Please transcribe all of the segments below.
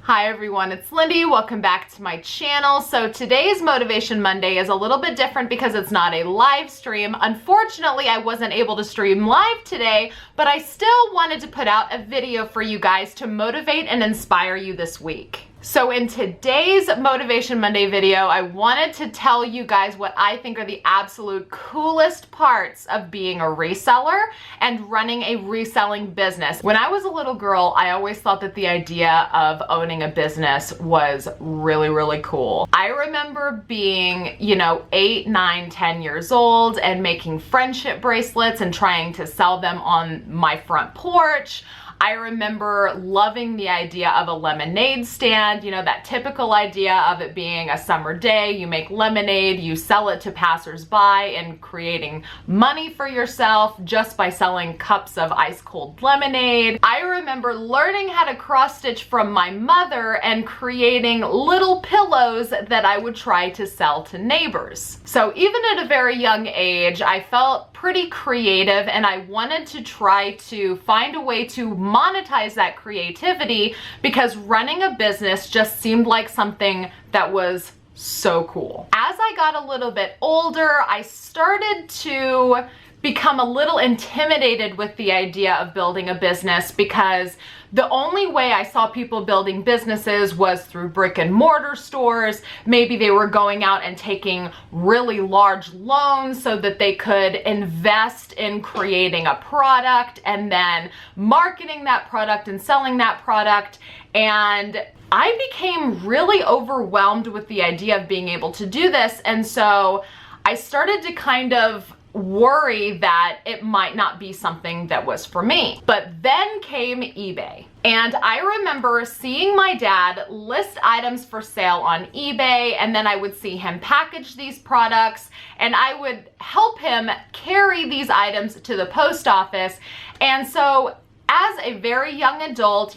Hi everyone, it's Lindy. Welcome back to my channel. So today's Motivation Monday is a little bit different because it's not a live stream. Unfortunately, I wasn't able to stream live today, but I still wanted to put out a video for you guys to motivate and inspire you this week. So in today's Motivation Monday video, I wanted to tell you guys what I think are the absolute coolest parts of being a reseller and running a reselling business. When I was a little girl, I always thought that the idea of owning a business was really, really cool. I remember being, 8, 9, 10 years old and making friendship bracelets and trying to sell them on my front porch. I remember loving the idea of a lemonade stand, that typical idea of it being a summer day, you make lemonade, you sell it to passersby and creating money for yourself just by selling cups of ice cold lemonade. I remember learning how to cross stitch from my mother and creating little pillows that I would try to sell to neighbors. So even at a very young age, I felt pretty creative and I wanted to try to find a way to monetize that creativity because running a business just seemed like something that was so cool. As I got a little bit older, I started to become a little intimidated with the idea of building a business because the only way I saw people building businesses was through brick and mortar stores. Maybe they were going out and taking really large loans so that they could invest in creating a product and then marketing that product and selling that product. And I became really overwhelmed with the idea of being able to do this. And so I started to kind of worry that it might not be something that was for me. But then came eBay. And I remember seeing my dad list items for sale on eBay, and then I would see him package these products, and I would help him carry these items to the post office. And so as a very young adult,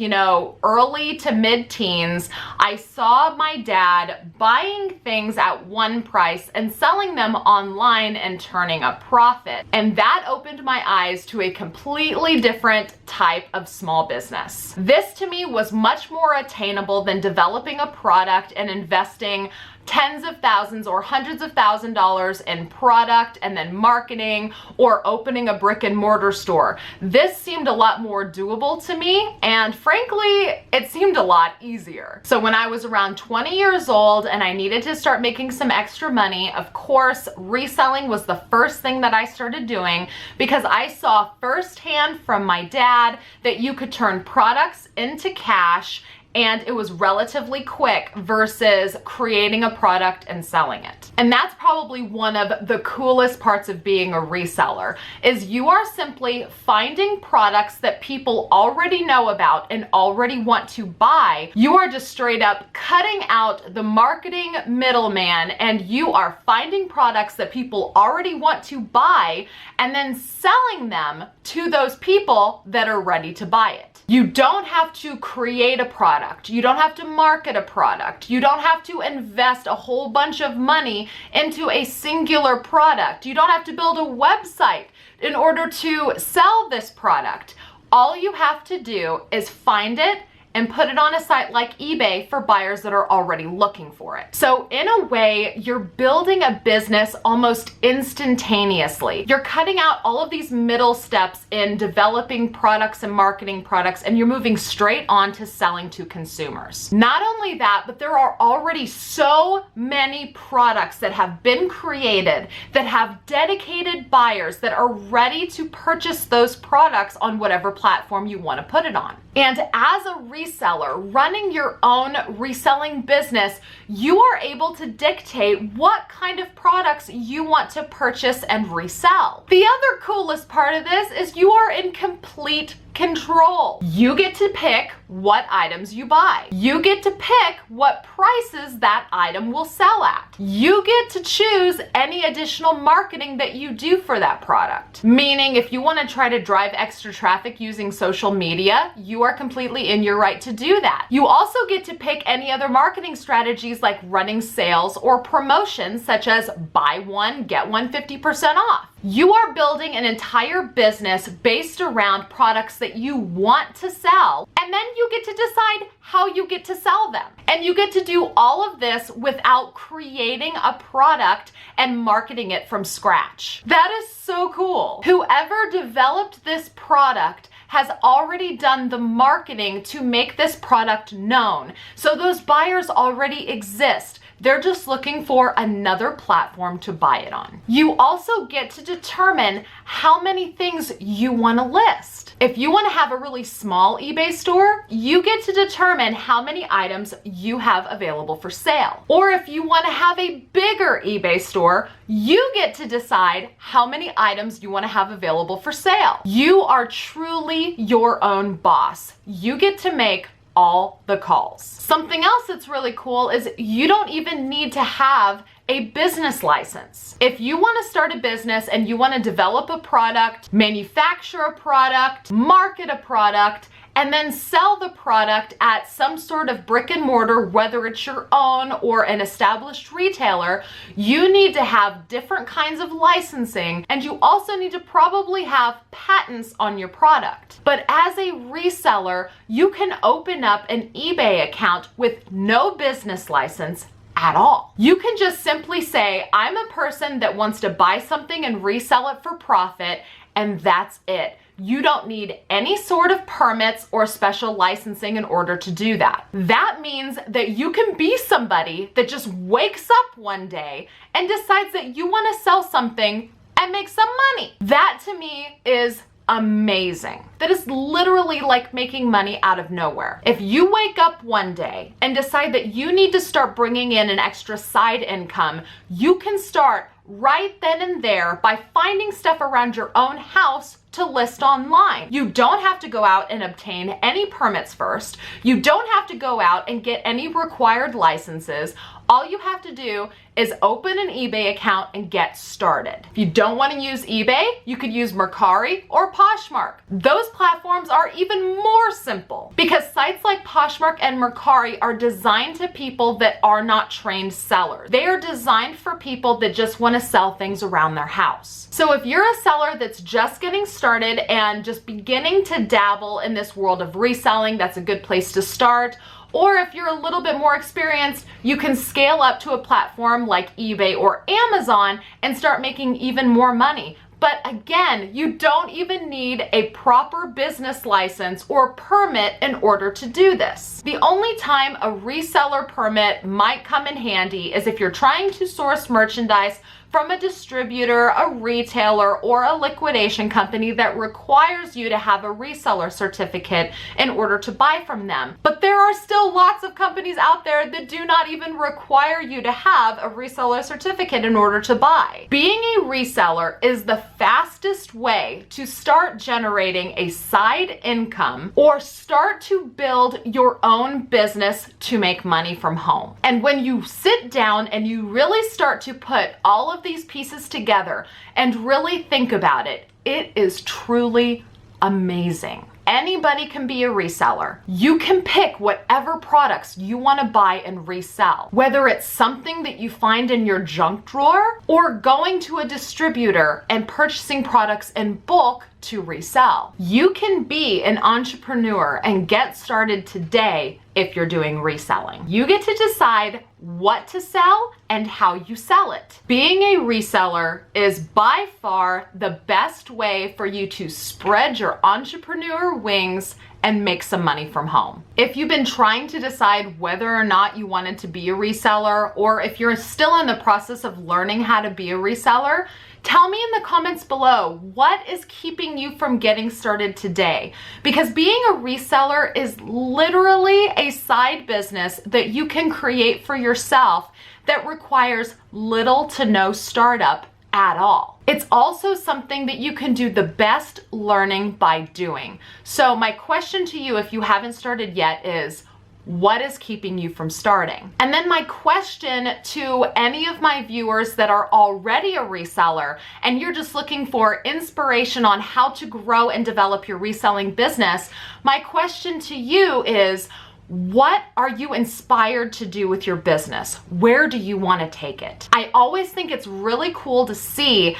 early to mid-teens, I saw my dad buying things at one price and selling them online and turning a profit. And that opened my eyes to a completely different type of small business. This to me was much more attainable than developing a product and investing tens of thousands or hundreds of $1,000s in product and then marketing or opening a brick and mortar store. This seemed a lot more doable to me, and frankly, it seemed a lot easier. So when I was around 20 years old and I needed to start making some extra money, of course, reselling was the first thing that I started doing because I saw firsthand from my dad that you could turn products into cash and it was relatively quick versus creating a product and selling it. And that's probably one of the coolest parts of being a reseller is you are simply finding products that people already know about and already want to buy. You are just straight up cutting out the marketing middleman and you are finding products that people already want to buy and then selling them to those people that are ready to buy it. You don't have to create a product. You don't have to market a product. You don't have to invest a whole bunch of money into a singular product. You don't have to build a website in order to sell this product. All you have to do is find it and put it on a site like eBay for buyers that are already looking for it. So in a way, you're building a business almost instantaneously. You're cutting out all of these middle steps in developing products and marketing products, and you're moving straight on to selling to consumers. Not only that, but there are already so many products that have been created that have dedicated buyers that are ready to purchase those products on whatever platform you want to put it on. And as a reseller, running your own reselling business, you are able to dictate what kind of products you want to purchase and resell. The other coolest part of this is you are in complete control. You get to pick what items you buy. You get to pick what prices that item will sell at. You get to choose any additional marketing that you do for that product. Meaning if you want to try to drive extra traffic using social media, you are completely in your right to do that. You also get to pick any other marketing strategies like running sales or promotions such as buy one, get one 50% off. You are building an entire business based around products that you want to sell, and then you get to decide how you get to sell them. And you get to do all of this without creating a product and marketing it from scratch. That is so cool. Whoever developed this product has already done the marketing to make this product known. So those buyers already exist. They're just looking for another platform to buy it on. You also get to determine how many things you want to list. If you want to have a really small eBay store, you get to determine how many items you have available for sale. Or if you want to have a bigger eBay store, you get to decide how many items you want to have available for sale. You are truly your own boss. You get to make all the calls. Something else that's really cool is you don't even need to have a business license. If you want to start a business and you want to develop a product, manufacture a product, market a product, and then sell the product at some sort of brick and mortar, whether it's your own or an established retailer, you need to have different kinds of licensing, and you also need to probably have patents on your product. But as a reseller, you can open up an eBay account with no business license at all. You can just simply say, I'm a person that wants to buy something and resell it for profit, and that's it. You don't need any sort of permits or special licensing in order to do that. That means that you can be somebody that just wakes up one day and decides that you want to sell something and make some money. That to me is amazing. That is literally like making money out of nowhere. If you wake up one day and decide that you need to start bringing in an extra side income, you can start right then and there by finding stuff around your own house to list online. You don't have to go out and obtain any permits first. You don't have to go out and get any required licenses. All you have to do is open an eBay account and get started. If you don't want to use eBay, you could use Mercari or Poshmark. Those platforms are even more simple because sites like Poshmark and Mercari are designed to people that are not trained sellers. They are designed for people that just want to sell things around their house. So if you're a seller that's just getting started and just beginning to dabble in this world of reselling, that's a good place to start. Or if you're a little bit more experienced, you can scale up to a platform like eBay or Amazon and start making even more money. But again, you don't even need a proper business license or permit in order to do this. The only time a reseller permit might come in handy is if you're trying to source merchandise from a distributor, a retailer, or a liquidation company that requires you to have a reseller certificate in order to buy from them. But there are still lots of companies out there that do not even require you to have a reseller certificate in order to buy. Being a reseller is the fastest way to start generating a side income or start to build your own business to make money from home. And when you sit down and you really start to put all of these pieces together and really think about it, it is truly amazing. Anybody can be a reseller. You can pick whatever products you want to buy and resell, whether it's something that you find in your junk drawer or going to a distributor and purchasing products in bulk to resell. You can be an entrepreneur and get started today if you're doing reselling. You get to decide what to sell and how you sell it. Being a reseller is by far the best way for you to spread your entrepreneur wings and make some money from home. If you've been trying to decide whether or not you wanted to be a reseller, or if you're still in the process of learning how to be a reseller, tell me in the comments below, what is keeping you from getting started today? Because being a reseller is literally a side business that you can create for yourself that requires little to no startup at all. It's also something that you can do the best learning by doing. So my question to you, if you haven't started yet, is what is keeping you from starting? And then my question to any of my viewers that are already a reseller and you're just looking for inspiration on how to grow and develop your reselling business, my question to you is, what are you inspired to do with your business? Where do you want to take it? I always think it's really cool to see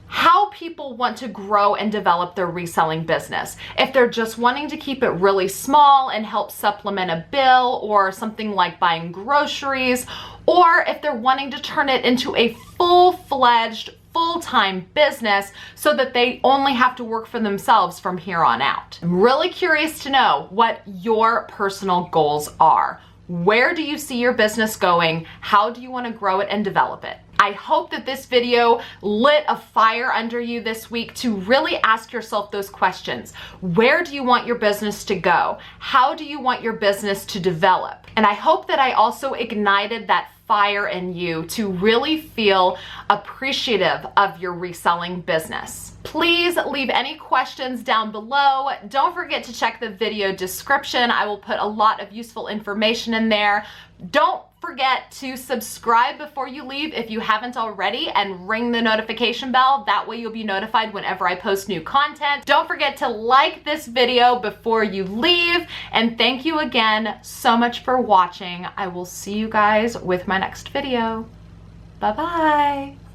how people want to grow and develop their reselling business. If they're just wanting to keep it really small and help supplement a bill or something like buying groceries, or if they're wanting to turn it into a full-fledged, full-time business so that they only have to work for themselves from here on out. I'm really curious to know what your personal goals are. Where do you see your business going? How do you want to grow it and develop it? I hope that this video lit a fire under you this week to really ask yourself those questions. Where do you want your business to go? How do you want your business to develop? And I hope that I also ignited that fire in you to really feel appreciative of your reselling business. Please leave any questions down below. Don't forget to check the video description. I will put a lot of useful information in there. Don't forget to subscribe before you leave if you haven't already, and ring the notification bell. That way you'll be notified whenever I post new content. Don't forget to like this video before you leave, and thank you again so much for watching. I will see you guys with my next video. Bye-bye.